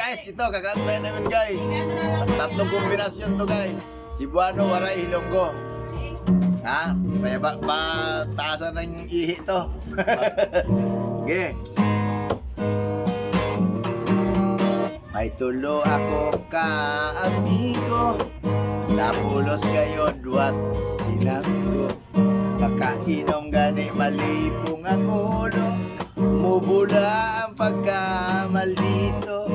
Guys, ito kakantay namin guys. Tatlong kombinasyon to guys. Cebuano, Waray, Ilonggo. Ha? Kaya ba taasan ng ihi to. Okay. May tulo ako ka amigo, napulos kayo duwat sinanggo. Makainom gani malipong ang ulo, mubula ang pagkamaldito.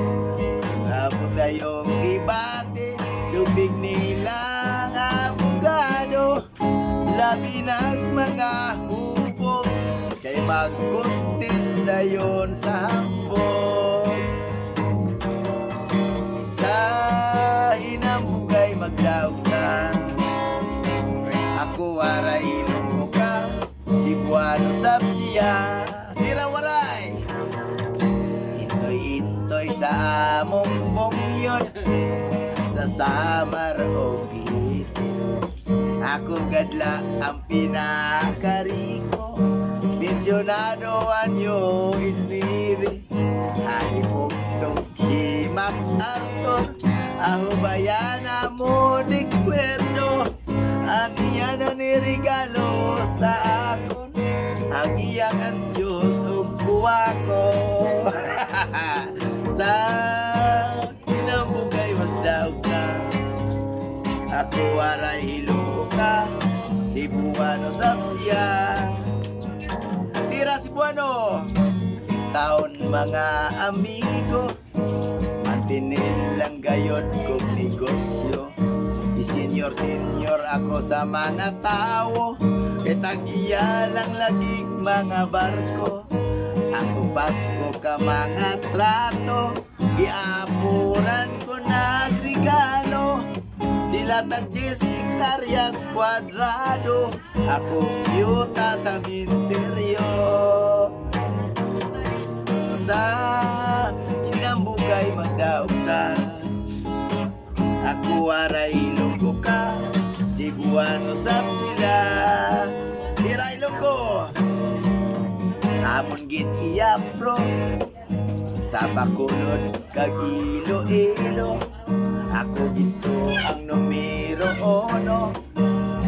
Abot tayong ibate, lubig nilang abogado. Labi ng mga hupog, kay magkuntis na yun sa hambog. Sa hinambugay magdaog ka, ako waray ilonggo ka, Cebuano sabsiya. Tira waray! Intoy-intoy sa among bongyot, sa Samar o Giti. Ako gadla ang pinakariko, pensionado anyo is living. Halipog nung himak Arthur, aho bayana mo di kwento. Ang iya na nirigalo sa akon, ang iyang ang Diyos ug buwa ko. Sa kinambugay magdaog ka, ako waray hilonggo ka, Cebuano sabsiya. Tira Cebuano! Taon mga amigo, mantinil lang gayod kong negosyo. Isenyor-senyor ako sa mga tao, kitag iya lang lagig mga barko. Ang upat ko ka mga trato, iapuran ko nagregalo. Sila tag 10 hektaryas kwadrado, akong yuta sa minteryo. Sa inambugay magdaog ka, ako waray ilonggo ka, Cebuano sabsila. Tira Ilonggo! Amon gid iya bro, sa Bacolod kag Iloilo. Ako dito ang numero 1,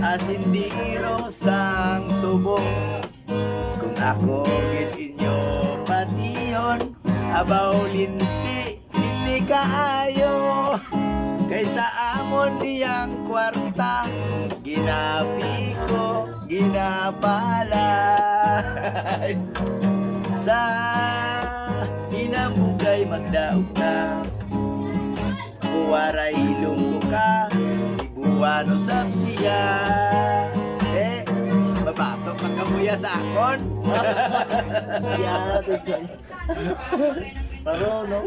asindiro sang tubo. Kung ako gid inyo patiyon, abaw linti hindi kaayo. Kaysa amon niyang kwarta, ginapi ko, ginapala. Sa hinambugay magdaog ka, waray ilonggo ka, Cebuano sabsiya. Babato ka kamuya sa akon. Yeah, Paro, no?